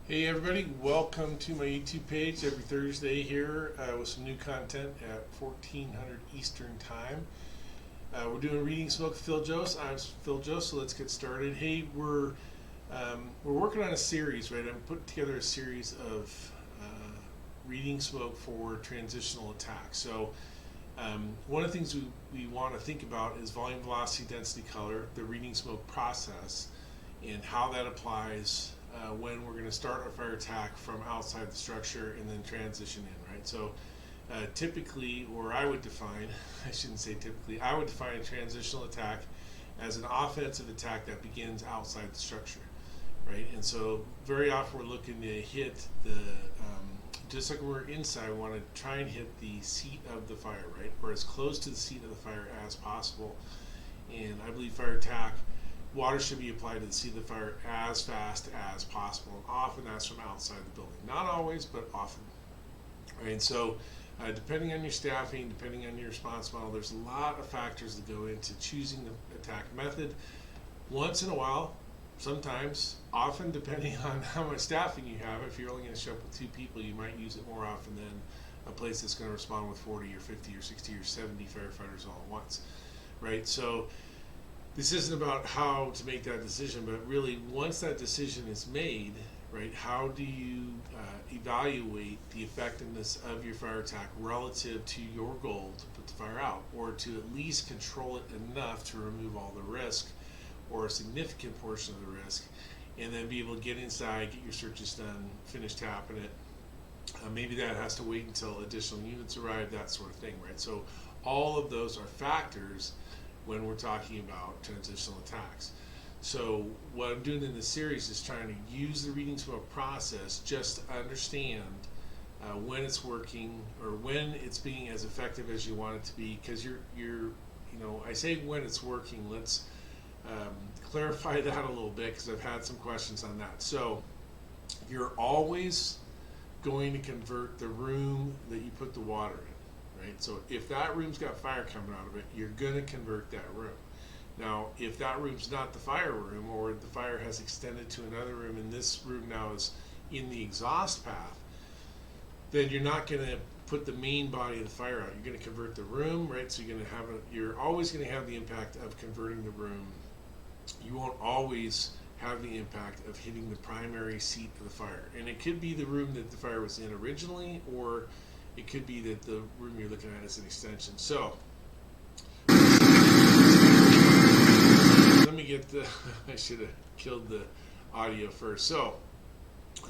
Hey everybody, welcome to my YouTube page every Thursday here with some new content at 1400 Eastern Time. We're doing Reading Smoke with Phil Jost. I'm Phil Jost, so let's get started. Hey, we're working on a series, right? I'm putting together a series of Reading Smoke for transitional attacks. So one of the things we want to think about is volume, velocity, density, color, the Reading Smoke process, and how that applies when we're going to start our fire attack from outside the structure and then transition in, right? So typically, or I would define, I shouldn't say typically, I would define a transitional attack as an offensive attack that begins outside the structure, right? And so very often we're looking to hit the, just like we're inside, we want to try and hit the seat of the fire, right? Or as close to the seat of the fire as possible. And I believe fire attack, water should be applied to the seat of the fire as fast as possible. And often that's from outside the building. Not always, but often. Right? And so depending on your staffing, depending on your response model, there's a lot of factors that go into choosing the attack method. Once in a while, sometimes, often depending on how much staffing you have, if you're only going to show up with 2 people, you might use it more often than a place that's going to respond with 40 or 50 or 60 or 70 firefighters all at once. Right? So this isn't about how to make that decision, but really once that decision is made, right, how do you evaluate the effectiveness of your fire attack relative to your goal to put the fire out, or to at least control it enough to remove all the risk or a significant portion of the risk, and then be able to get inside, get your searches done, finish tapping it. Maybe that has to wait until additional units arrive, that sort of thing, right? So all of those are factors when we're talking about transitional attacks. So what I'm doing in this series is trying to use the Reading Smoke process just to understand when it's working or when it's being as effective as you want it to be, because I say when it's working, let's clarify that a little bit, because I've had some questions on that. So you're always going to convert the room that you put the water in. Right? So if that room's got fire coming out of it, you're going to convert that room. Now, if that room's not the fire room, or the fire has extended to another room and this room now is in the exhaust path, then you're not going to put the main body of the fire out. You're going to convert the room, right? So you're always going to have the impact of converting the room. You won't always have the impact of hitting the primary seat of the fire. And it could be the room that the fire was in originally, or it could be that the room you're looking at is an extension. So let me get I should have killed the audio first. So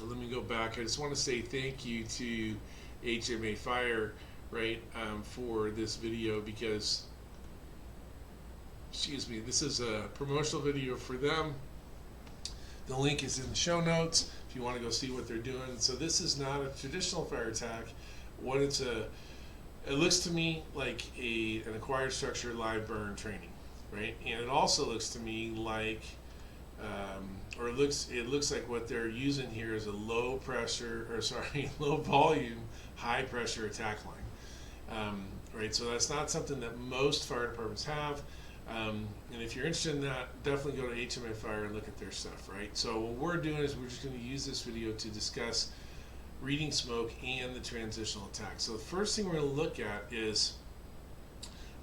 let me go back. I just want to say thank you to HMA Fire, right, for this video, because, this is a promotional video for them. The link is in the show notes if you want to go see what they're doing. So this is not a traditional fire attack. It looks to me like an acquired structure live burn training, right? And it also looks to me like, it looks like what they're using here is a low volume, high pressure attack line, right? So that's not something that most fire departments have. And if you're interested in that, definitely go to HMA Fire and look at their stuff, right? So what we're doing is we're just going to use this video to discuss Reading Smoke and the transitional attack. So the first thing we're going to look at is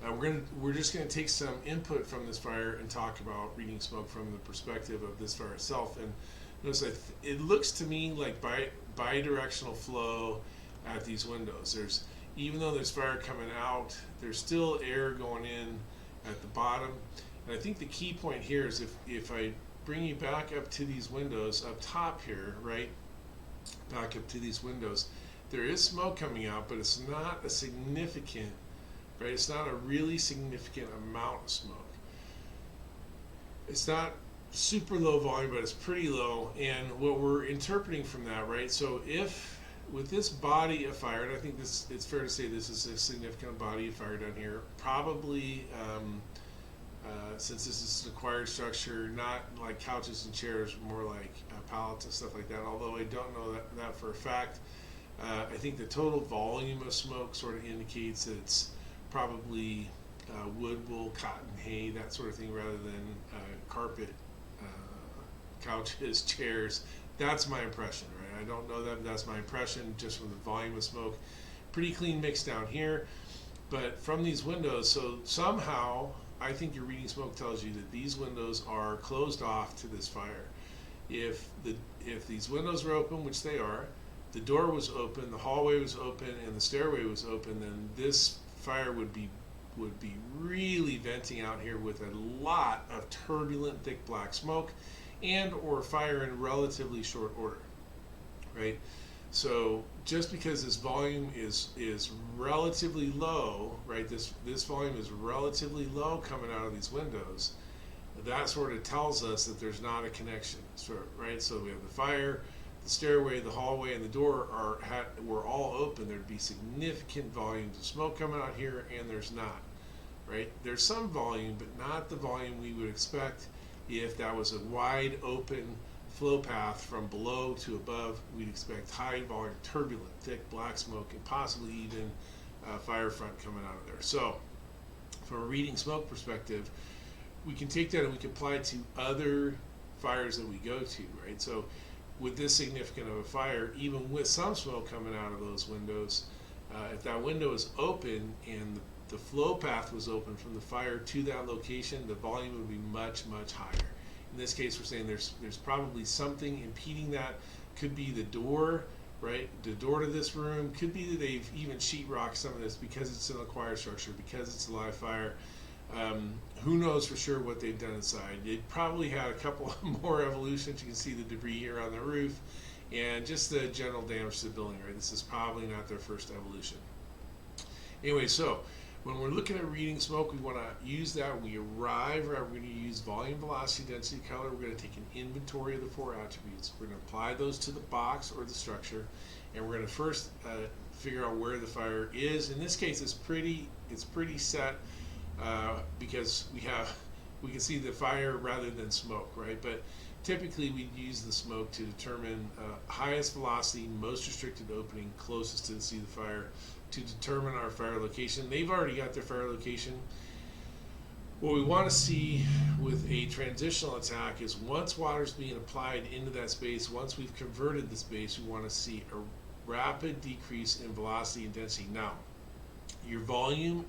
we're just going to take some input from this fire and talk about Reading Smoke from the perspective of this fire itself. And notice it looks to me like bi-directional flow at these windows. Even though there's fire coming out, there's still air going in at the bottom. And I think the key point here is if I bring you back up to these windows up top here, right? Back up to these windows, there is smoke coming out, but it's not a significant, right? It's not a really significant amount of smoke. It's not super low volume, but it's pretty low. And what we're interpreting from that, right? So if with this body of fire, and I think it's fair to say this is a significant body of fire down here, probably since this is an acquired structure, not like couches and chairs, more like pallets and stuff like that, although I don't know that for a fact. I think the total volume of smoke sort of indicates that it's probably wood, wool, cotton, hay, that sort of thing, rather than carpet, couches, chairs. That's my impression, right? I don't know that, but that's my impression just from the volume of smoke. Pretty clean mix down here, but from these windows, so somehow I think your reading smoke tells you that these windows are closed off to this fire. If these windows were open, which they are, the door was open, the hallway was open, and the stairway was open, then this fire would be really venting out here with a lot of turbulent, thick black smoke, and or fire in relatively short order, right? So just because this volume is relatively low, right? This volume is relatively low coming out of these windows. That sort of tells us that there's not a connection, right? So we have the fire, the stairway, the hallway, and the door were all open. There'd be significant volumes of smoke coming out here, and there's not, right? There's some volume, but not the volume we would expect if that was a wide open flow path from below to above. We'd expect high volume, turbulent, thick black smoke, and possibly even fire front coming out of there. So from a reading smoke perspective, we can take that and we can apply it to other fires that we go to, right? So with this significant of a fire, even with some smoke coming out of those windows, if that window is open and the flow path was open from the fire to that location, the volume would be much, much higher. In this case, we're saying there's probably something impeding that. Could be the door, right? The door to this room. Could be that they've even sheetrocked some of this because it's an acquired structure, because it's a live fire. Who knows for sure what they've done inside. It probably had a couple more evolutions. You can see the debris here on the roof and just the general damage to the building, right? This is probably not their first evolution. Anyway, so when we're looking at reading smoke, we want to use that. When we arrive, right, we're going to use volume, velocity, density, color. We're going to take an inventory of the 4 attributes. We're going to apply those to the box or the structure, and we're going to first figure out where the fire is. In this case, it's pretty set. Because we can see the fire rather than smoke, right? But typically we use the smoke to determine highest velocity, most restricted opening, closest to see the fire, to determine our fire location. They've already got their fire location. What we want to see with a transitional attack is once water's being applied into that space, once we've converted the space, we want to see a rapid decrease in velocity and density. Now, your volume,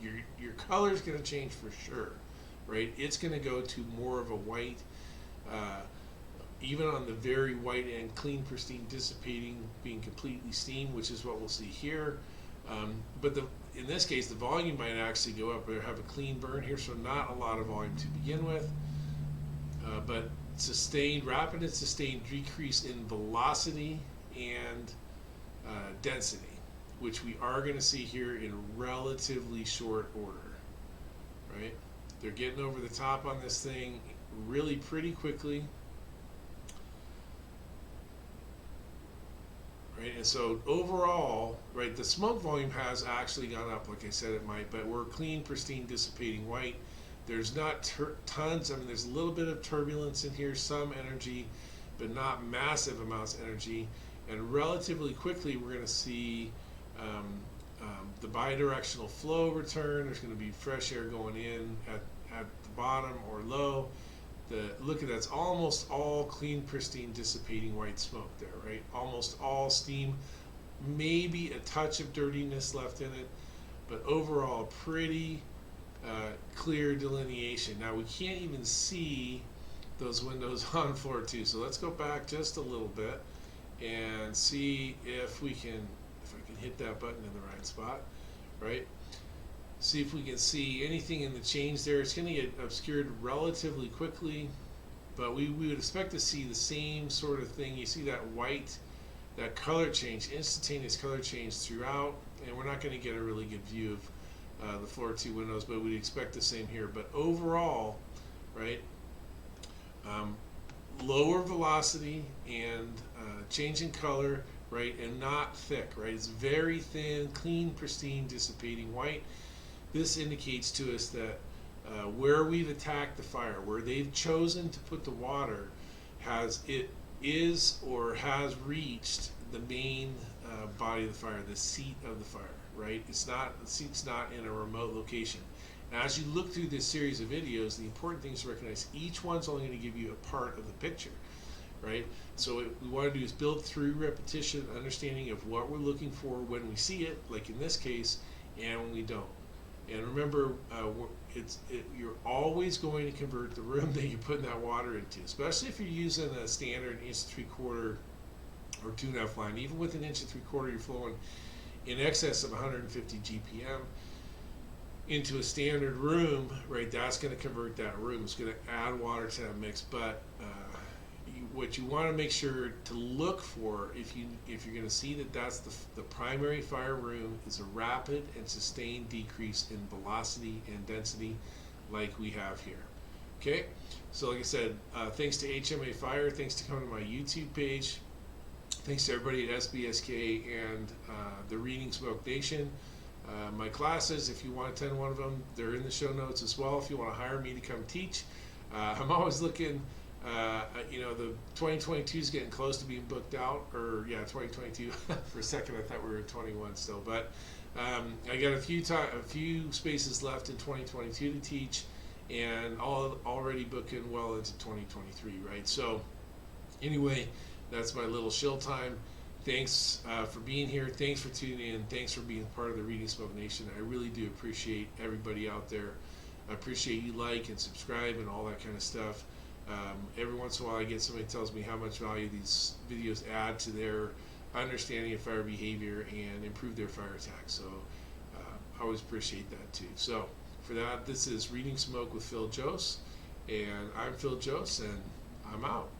your color is going to change for sure, right? It's going to go to more of a white, even on the very white end, clean, pristine, dissipating, being completely steamed, which is what we'll see here. But in this case, the volume might actually go up or have a clean burn here, so not a lot of volume to begin with, but rapid and sustained decrease in velocity and density, which we are going to see here in relatively short order, right? They're getting over the top on this thing really pretty quickly, right? And so overall, right, the smoke volume has actually gone up, like I said it might, but we're clean, pristine, dissipating white. There's not tons, I mean, there's a little bit of turbulence in here, some energy, but not massive amounts of energy. And relatively quickly, we're going to see the bidirectional flow return. There's going to be fresh air going in at the bottom or low. Look at that, it's almost all clean, pristine, dissipating white smoke there, right? Almost all steam, maybe a touch of dirtiness left in it, but overall pretty clear delineation. Now we can't even see those windows on floor 2, so let's go back just a little bit and see if I can hit that button in the right spot, right? See if we can see anything in the change there. It's going to get obscured relatively quickly, but we would expect to see the same sort of thing. You see that white, that color change, instantaneous color change throughout, and we're not going to get a really good view of the floor 2 windows, but we'd expect the same here. But overall, right, lower velocity and change in color, right, and not thick, right? It's very thin, clean, pristine, dissipating white. This indicates to us that where we've attacked the fire, where they've chosen to put the water, has reached the main body of the fire, the seat of the fire, right? The seat's not in a remote location. Now, as you look through this series of videos, the important thing is to recognize each one's only going to give you a part of the picture. right? So what we want to do is build through repetition, understanding of what we're looking for when we see it, like in this case, and when we don't. And remember, you're always going to convert the room that you're putting that water into, especially if you're using a standard 1 3/4 or 2.5 line. Even with an 1 3/4, you're flowing in excess of 150 GPM into a standard room, right? That's going to convert that room. It's going to add water to that mix. But what you want to make sure to look for, if you're going to see that that's the primary fire room, is a rapid and sustained decrease in velocity and density, like we have here. Okay, so like I said, thanks to HMA Fire, thanks to coming to my YouTube page, thanks to everybody at SBSK and the Reading Smoke Nation. My classes, if you want to attend one of them, they're in the show notes as well. If you want to hire me to come teach, I'm always looking. The 2022 is getting close to being booked out, or 2022. For a second, I thought we were at 21 still, but I got a few spaces left in 2022 to teach, and already booking well into 2023, right? So, anyway, that's my little shill time. Thanks for being here. Thanks for tuning in. Thanks for being part of the Reading Smoke Nation. I really do appreciate everybody out there. I appreciate you like and subscribe and all that kind of stuff. Every once in a while I get somebody who tells me how much value these videos add to their understanding of fire behavior and improve their fire attack. So I always appreciate that too. So for that, this is Reading Smoke with Phil Jose, and I'm Phil Jose, and I'm out.